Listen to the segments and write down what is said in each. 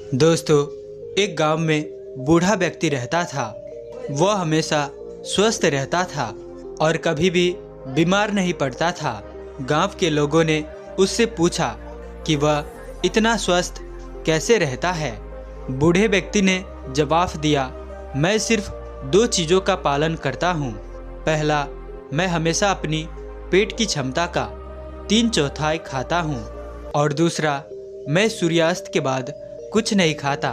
दोस्तों, एक गांव में बूढ़ा व्यक्ति रहता था। वह हमेशा स्वस्थ रहता था और कभी भी बीमार नहीं पड़ता था। गांव के लोगों ने उससे पूछा कि वह इतना स्वस्थ कैसे रहता है। बूढ़े व्यक्ति ने जवाब दिया, मैं सिर्फ 2 चीज़ों का पालन करता हूँ। पहला, मैं हमेशा अपनी पेट की क्षमता का 3/4 खाता हूँ और दूसरा, मैं सूर्यास्त के बाद कुछ नहीं खाता।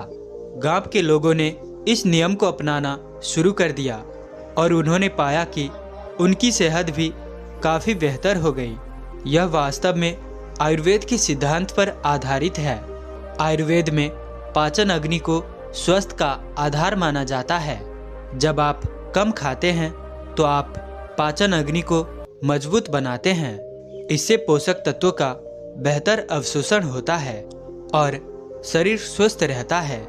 गांव के लोगों ने इस नियम को अपनाना शुरू कर दिया और उन्होंने पाया कि उनकी सेहत भी काफ़ी बेहतर हो गई। यह वास्तव में आयुर्वेद के सिद्धांत पर आधारित है। आयुर्वेद में पाचन अग्नि को स्वास्थ्य का आधार माना जाता है। जब आप कम खाते हैं तो आप पाचन अग्नि को मजबूत बनाते हैं। इससे पोषक तत्वों का बेहतर अवशोषण होता है और शरीर स्वस्थ रहता है।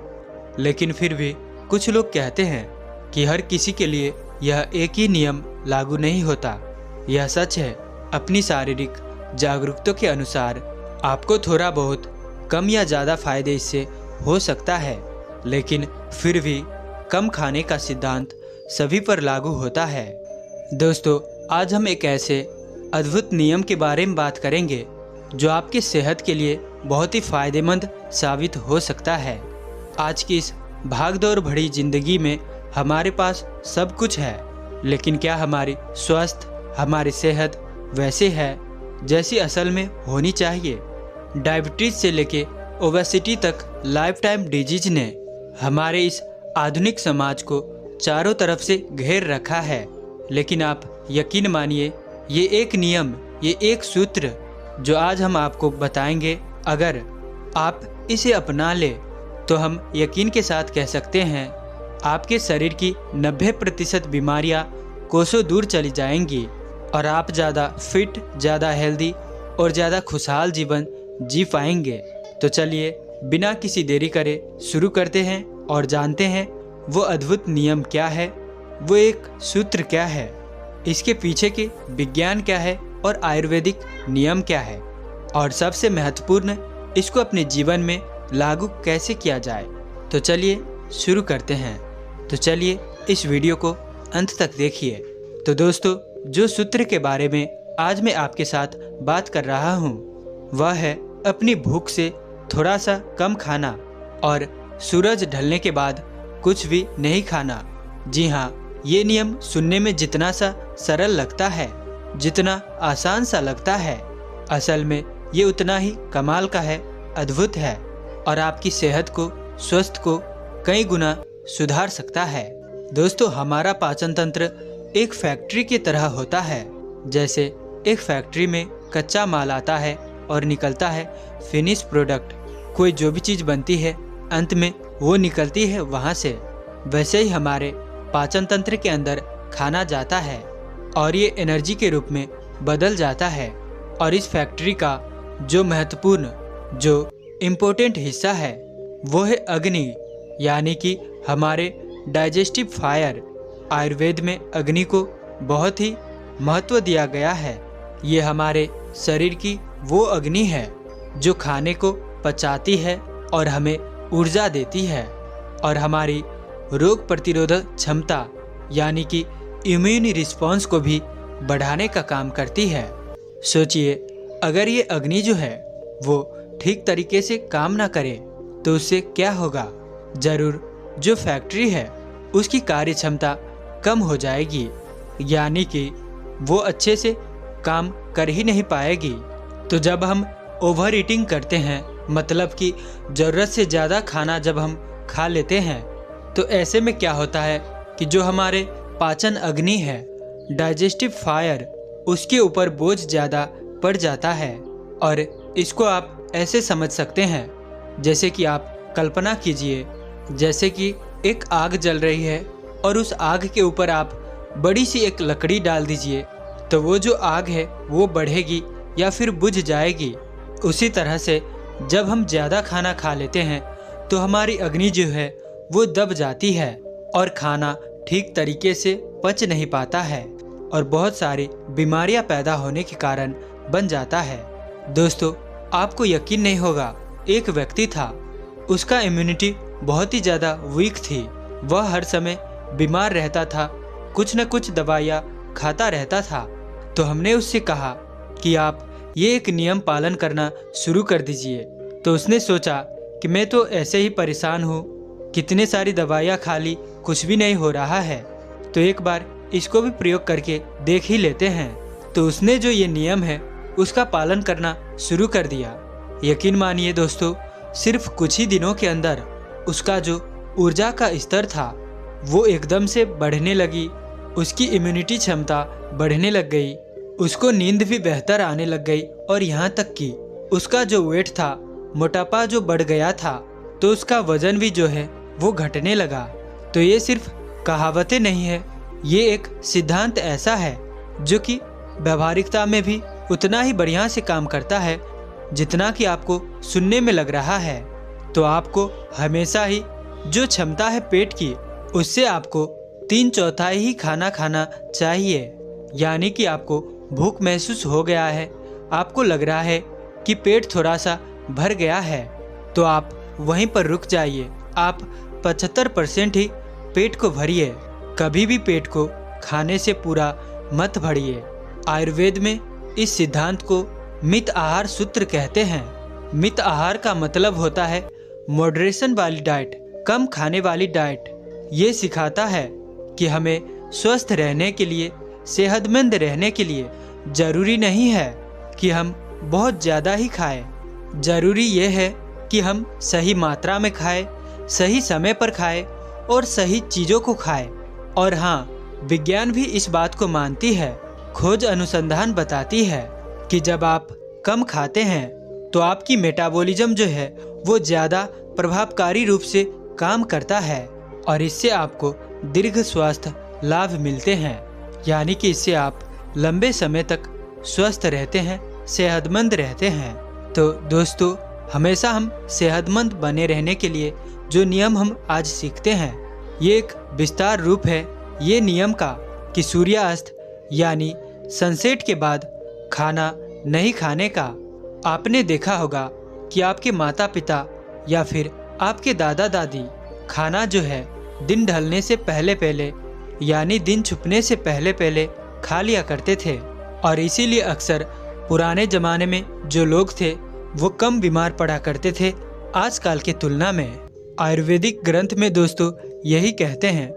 लेकिन फिर भी कुछ लोग कहते हैं कि हर किसी के लिए यह एक ही नियम लागू नहीं होता। यह सच है, अपनी शारीरिक जागरूकता के अनुसार आपको थोड़ा बहुत कम या ज़्यादा फायदे इससे हो सकता है, लेकिन फिर भी कम खाने का सिद्धांत सभी पर लागू होता है। दोस्तों, आज हम एक ऐसे अद्भुत नियम के बारे में बात करेंगे जो आपकी सेहत के लिए बहुत ही फायदेमंद साबित हो सकता है। आज की इस भागदौड़ भरी जिंदगी में हमारे पास सब कुछ है, लेकिन क्या हमारी स्वास्थ्य, हमारी सेहत वैसे है जैसी असल में होनी चाहिए? डायबिटीज से लेके ओबेसिटी तक लाइफ टाइम डिजीज ने हमारे इस आधुनिक समाज को चारों तरफ से घेर रखा है। लेकिन आप यकीन मानिए, ये एक नियम, ये एक सूत्र जो आज हम आपको बताएंगे, अगर आप इसे अपना ले तो हम यकीन के साथ कह सकते हैं आपके शरीर की 90% बीमारियां कोसों दूर चली जाएंगी और आप ज़्यादा फिट, ज़्यादा हेल्दी और ज़्यादा खुशहाल जीवन जी पाएंगे। तो चलिए बिना किसी देरी करे शुरू करते हैं और जानते हैं वो अद्भुत नियम क्या है, वो एक सूत्र क्या है, इसके पीछे के विज्ञान क्या है और आयुर्वेदिक नियम क्या है, और सबसे महत्वपूर्ण, इसको अपने जीवन में लागू कैसे किया जाए। तो चलिए शुरू करते हैं। तो चलिए इस वीडियो को अंत तक देखिए। तो दोस्तों, जो सूत्र के बारे में आज मैं आपके साथ बात कर रहा हूँ वह है अपनी भूख से थोड़ा सा कम खाना और सूरज ढलने के बाद कुछ भी नहीं खाना। जी हाँ, ये नियम सुनने में जितना सा सरल लगता है, जितना आसान सा लगता है, असल में ये उतना ही कमाल का है, अद्भुत है और आपकी सेहत को, स्वस्थ को कई गुना सुधार सकता है। दोस्तों, हमारा पाचन तंत्र एक फैक्ट्री की तरह होता है। जैसे एक फैक्ट्री में कच्चा माल आता है और निकलता है फिनिश प्रोडक्ट। कोई जो भी चीज़ बनती है अंत में वो निकलती है वहाँ से। वैसे ही हमारे पाचन तंत्र के अंदर खाना जाता है और ये एनर्जी के रूप में बदल जाता है। और इस फैक्ट्री का जो महत्वपूर्ण, जो इम्पोर्टेंट हिस्सा है वो है अग्नि, यानी कि हमारे डाइजेस्टिव फायर। आयुर्वेद में अग्नि को बहुत ही महत्व दिया गया है। ये हमारे शरीर की वो अग्नि है जो खाने को पचाती है और हमें ऊर्जा देती है और हमारी रोग प्रतिरोधक क्षमता यानी कि इम्यून रिस्पॉन्स को भी बढ़ाने का काम करती है। सोचिए, अगर ये अग्नि जो है वो ठीक तरीके से काम ना करे तो उससे क्या होगा? जरूर जो फैक्ट्री है उसकी कार्य क्षमता कम हो जाएगी, यानी कि वो अच्छे से काम कर ही नहीं पाएगी। तो जब हम ओवर ईटिंग करते हैं, मतलब कि ज़रूरत से ज़्यादा खाना जब हम खा लेते हैं, तो ऐसे में क्या होता है कि जो हमारे पाचन अग्नि है, डाइजेस्टिव फायर, उसके ऊपर बोझ ज़्यादा पड़ जाता है। और इसको आप ऐसे समझ सकते हैं जैसे कि आप कल्पना कीजिए, जैसे कि एक आग जल रही है और उस आग के ऊपर आप बड़ी सी एक लकड़ी डाल दीजिए तो वो जो आग है वो बढ़ेगी या फिर बुझ जाएगी। उसी तरह से जब हम ज़्यादा खाना खा लेते हैं तो हमारी अग्नि जो है वो दब जाती है और खाना ठीक तरीके से पच नहीं पाता है और बहुत सारी बीमारियां पैदा होने के कारण बन जाता है। दोस्तों, आपको यकीन नहीं होगा, एक व्यक्ति था उसका इम्यूनिटी बहुत ही ज़्यादा वीक थी। वह हर समय बीमार रहता था, कुछ न कुछ दवाइयाँ खाता रहता था। तो हमने उससे कहा कि आप ये एक नियम पालन करना शुरू कर दीजिए। तो उसने सोचा कि मैं तो ऐसे ही परेशान हूँ, कितने सारी दवाइयाँ खा ली, कुछ भी नहीं हो रहा है, तो एक बार इसको भी प्रयोग करके देख ही लेते हैं। तो उसने जो ये नियम है उसका पालन करना शुरू कर दिया। यकीन मानिए दोस्तों, सिर्फ कुछ ही दिनों के अंदर उसका जो ऊर्जा का स्तर था वो एकदम से बढ़ने लगी, उसकी इम्यूनिटी क्षमता बढ़ने लग गई, उसको नींद भी बेहतर आने लग गई, और यहाँ तक कि उसका जो वेट था, मोटापा जो बढ़ गया था, तो उसका वजन भी जो है वो घटने लगा। तो ये सिर्फ कहावतें नहीं है, ये एक सिद्धांत ऐसा है जो कि व्यावहारिकता में भी उतना ही बढ़िया से काम करता है जितना कि आपको सुनने में लग रहा है। तो आपको हमेशा ही जो क्षमता है पेट की, उससे आपको 3/4 ही खाना खाना चाहिए। यानी कि आपको भूख महसूस हो गया है, आपको लग रहा है कि पेट थोड़ा सा भर गया है, तो आप वहीं पर रुक जाइए। आप 75% ही पेट को भरिए, कभी भी पेट को खाने से पूरा मत भरिए। आयुर्वेद में इस सिद्धांत को मित आहार सूत्र कहते हैं। मित आहार का मतलब होता है मॉडरेशन वाली डाइट, कम खाने वाली डाइट। ये सिखाता है कि हमें स्वस्थ रहने के लिए, सेहतमंद रहने के लिए जरूरी नहीं है कि हम बहुत ज़्यादा ही खाएं। ज़रूरी ये है कि हम सही मात्रा में खाएं, सही समय पर खाएं और सही चीज़ों को खाएं। और हाँ, विज्ञान भी इस बात को मानती है। खोज अनुसंधान बताती है कि जब आप कम खाते हैं तो आपकी मेटाबॉलिज्म जो है वो ज़्यादा प्रभावकारी रूप से काम करता है, और इससे आपको दीर्घ स्वास्थ्य लाभ मिलते हैं। यानी कि इससे आप लंबे समय तक स्वस्थ रहते हैं, सेहतमंद रहते हैं। तो दोस्तों, हमेशा हम सेहतमंद बने रहने के लिए जो नियम हम आज सीखते हैं, ये एक विस्तार रूप है ये नियम का कि सूर्यास्त यानी सनसेट के बाद खाना नहीं खाने का। आपने देखा होगा कि आपके माता पिता या फिर आपके दादा दादी खाना जो है दिन ढलने से पहले पहले यानी दिन छुपने से पहले पहले खा लिया करते थे, और इसीलिए अक्सर पुराने ज़माने में जो लोग थे वो कम बीमार पड़ा करते थे आजकल के तुलना में। आयुर्वेदिक ग्रंथ में दोस्तों यही कहते हैं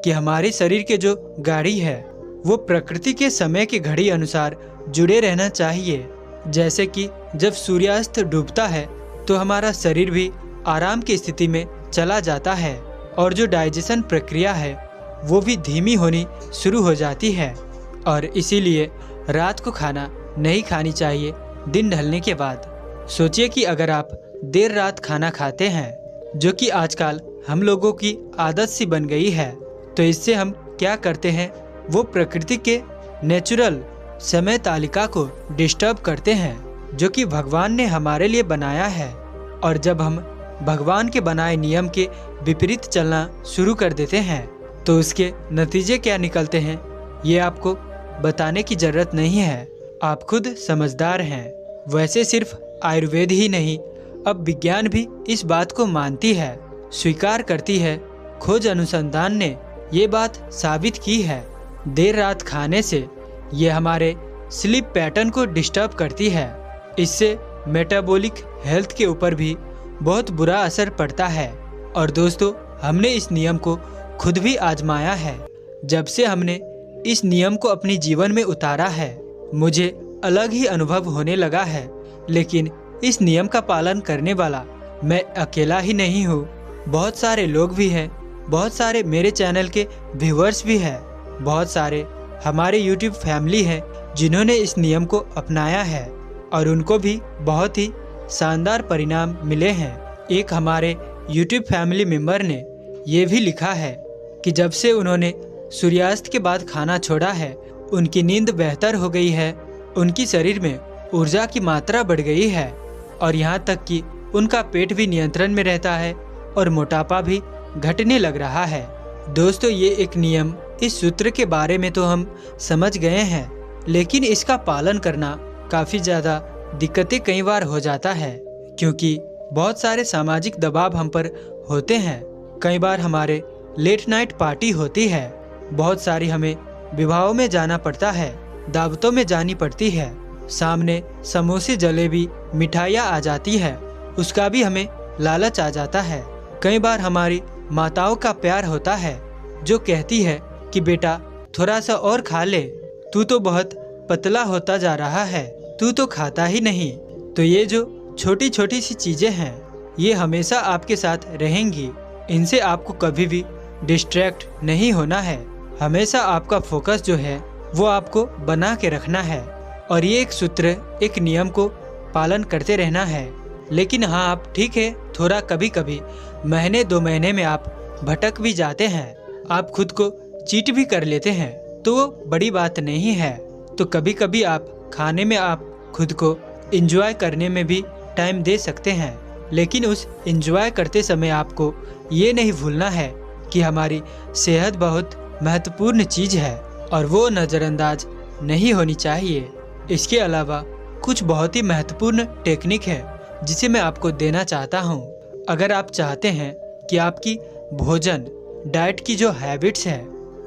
कि हमारे शरीर के जो गाड़ी है वो प्रकृति के समय की घड़ी अनुसार जुड़े रहना चाहिए। जैसे कि जब सूर्यास्त डूबता है तो हमारा शरीर भी आराम की स्थिति में चला जाता है, और जो डाइजेशन प्रक्रिया है वो भी धीमी होनी शुरू हो जाती है, और इसीलिए रात को खाना नहीं खानी चाहिए दिन ढलने के बाद। सोचिए कि अगर आप देर रात खाना खाते हैं, जो कि आजकल हम लोगों की आदत सी बन गई है, तो इससे हम क्या करते हैं, वो प्रकृति के नेचुरल समय तालिका को डिस्टर्ब करते हैं जो कि भगवान ने हमारे लिए बनाया है। और जब हम भगवान के बनाए नियम के विपरीत चलना शुरू कर देते हैं तो उसके नतीजे क्या निकलते हैं ये आपको बताने की ज़रूरत नहीं है, आप खुद समझदार हैं। वैसे सिर्फ आयुर्वेद ही नहीं, अब विज्ञान भी इस बात को मानती है, स्वीकार करती है। खोज अनुसंधान ने ये बात साबित की है। देर रात खाने से ये हमारे स्लीप पैटर्न को डिस्टर्ब करती है, इससे मेटाबॉलिक हेल्थ के ऊपर भी बहुत बुरा असर पड़ता है। और दोस्तों, हमने इस नियम को खुद भी आजमाया है। जब से हमने इस नियम को अपने जीवन में उतारा है, मुझे अलग ही अनुभव होने लगा है। लेकिन इस नियम का पालन करने वाला मैं अकेला ही नहीं हूँ, बहुत सारे लोग भी हैं, बहुत सारे मेरे चैनल के व्यूअर्स भी हैं, बहुत सारे हमारे YouTube फैमिली हैं जिन्होंने इस नियम को अपनाया है और उनको भी बहुत ही शानदार परिणाम मिले हैं। एक हमारे YouTube फैमिली मेम्बर ने ये भी लिखा है कि जब से उन्होंने सूर्यास्त के बाद खाना छोड़ा है, उनकी नींद बेहतर हो गई है, उनकी शरीर में ऊर्जा की मात्रा बढ़ गई है, और यहाँ तक कि उनका पेट भी नियंत्रण में रहता है और मोटापा भी घटने लग रहा है। दोस्तों, ये एक नियम, इस सूत्र के बारे में तो हम समझ गए हैं, लेकिन इसका पालन करना काफ़ी ज़्यादा दिक्कतें कई बार हो जाता है, क्योंकि बहुत सारे सामाजिक दबाव हम पर होते हैं। कई बार हमारे लेट नाइट पार्टी होती है, बहुत सारी हमें विवाहों में जाना पड़ता है, दावतों में जानी पड़ती है, सामने समोसे जलेबी मिठाइयाँ आ जाती है, उसका भी हमें लालच आ जाता है। कई बार हमारी माताओं का प्यार होता है जो कहती है कि बेटा थोड़ा सा और खा ले, तू तो बहुत पतला होता जा रहा है, तू तो खाता ही नहीं। तो ये जो छोटी छोटी सी चीज़ें हैं ये हमेशा आपके साथ रहेंगी, इनसे आपको कभी भी डिस्ट्रैक्ट नहीं होना है। हमेशा आपका फोकस जो है वो आपको बना के रखना है और ये एक सूत्र, एक नियम को पालन करते रहना है। लेकिन हाँ, आप ठीक है, थोड़ा कभी कभी महीने 2 महीने में आप भटक भी जाते हैं, आप खुद को चीट भी कर लेते हैं, तो वो बड़ी बात नहीं है। तो कभी कभी आप खाने में आप खुद को एंजॉय करने में भी टाइम दे सकते हैं, लेकिन उस एंजॉय करते समय आपको ये नहीं भूलना है कि हमारी सेहत बहुत महत्वपूर्ण चीज़ है और वो नज़रअंदाज नहीं होनी चाहिए। इसके अलावा कुछ बहुत ही महत्वपूर्ण टेक्निक है जिसे मैं आपको देना चाहता हूँ। अगर आप चाहते हैं कि आपकी भोजन डाइट की जो हैबिट्स है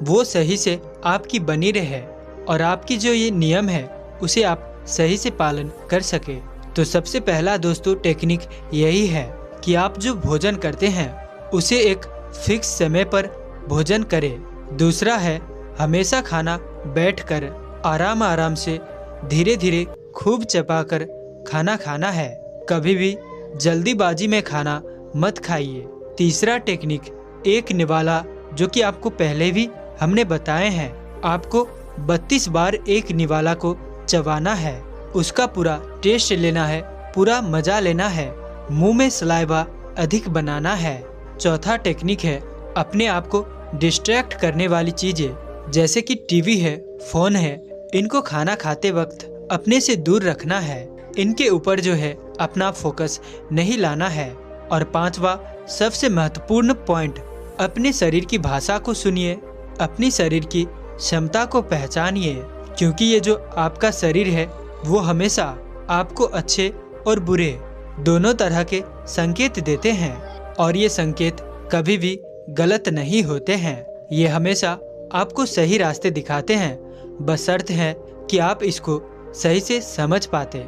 वो सही से आपकी बनी रहे और आपकी जो ये नियम है उसे आप सही से पालन कर सके, तो सबसे पहला दोस्तों टेक्निक यही है कि आप जो भोजन करते हैं उसे एक फिक्स समय पर भोजन करें। दूसरा है हमेशा खाना बैठकर आराम आराम से धीरे धीरे खूब चबाकर खाना खाना है, कभी भी जल्दीबाजी में खाना मत खाइए। तीसरा टेक्निक एक निवाला, जो कि आपको पहले भी हमने बताए हैं, आपको 32 बार एक निवाला को चबाना है, उसका पूरा टेस्ट लेना है, पूरा मजा लेना है, मुंह में सलाइवा अधिक बनाना है। चौथा टेक्निक है अपने आप को डिस्ट्रैक्ट करने वाली चीजें जैसे कि टीवी है, फोन है, इनको खाना खाते वक्त अपने से दूर रखना है, इनके ऊपर जो है अपना फोकस नहीं लाना है। और पांचवा सबसे महत्वपूर्ण पॉइंट, अपने शरीर की भाषा को सुनिए, अपनी शरीर की क्षमता को पहचानिए, क्योंकि ये जो आपका शरीर है वो हमेशा आपको अच्छे और बुरे दोनों तरह के संकेत देते हैं और ये संकेत कभी भी गलत नहीं होते हैं, ये हमेशा आपको सही रास्ते दिखाते हैं, बशर्ते है कि आप इसको सही से समझ पाते।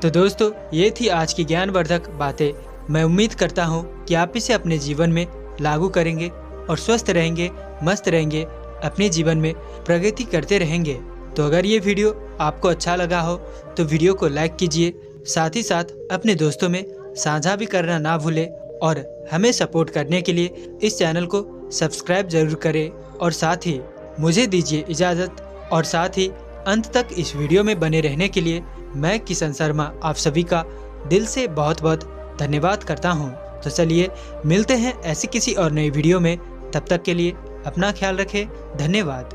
तो दोस्तों ये थी आज की ज्ञानवर्धक बातें। मैं उम्मीद करता हूँ कि आप इसे अपने जीवन में लागू करेंगे और स्वस्थ रहेंगे, मस्त रहेंगे, अपने जीवन में प्रगति करते रहेंगे। तो अगर ये वीडियो आपको अच्छा लगा हो तो वीडियो को लाइक कीजिए, साथ ही साथ अपने दोस्तों में साझा भी करना ना भूलें और हमें सपोर्ट करने के लिए इस चैनल को सब्सक्राइब जरूर करें और साथ ही मुझे दीजिए इजाज़त। और साथ ही अंत तक इस वीडियो में बने रहने के लिए मैं किशन शर्मा आप सभी का दिल से बहुत बहुत धन्यवाद करता हूं। तो चलिए मिलते हैं ऐसी किसी और नई वीडियो में, तब तक के लिए अपना ख्याल रखें। धन्यवाद।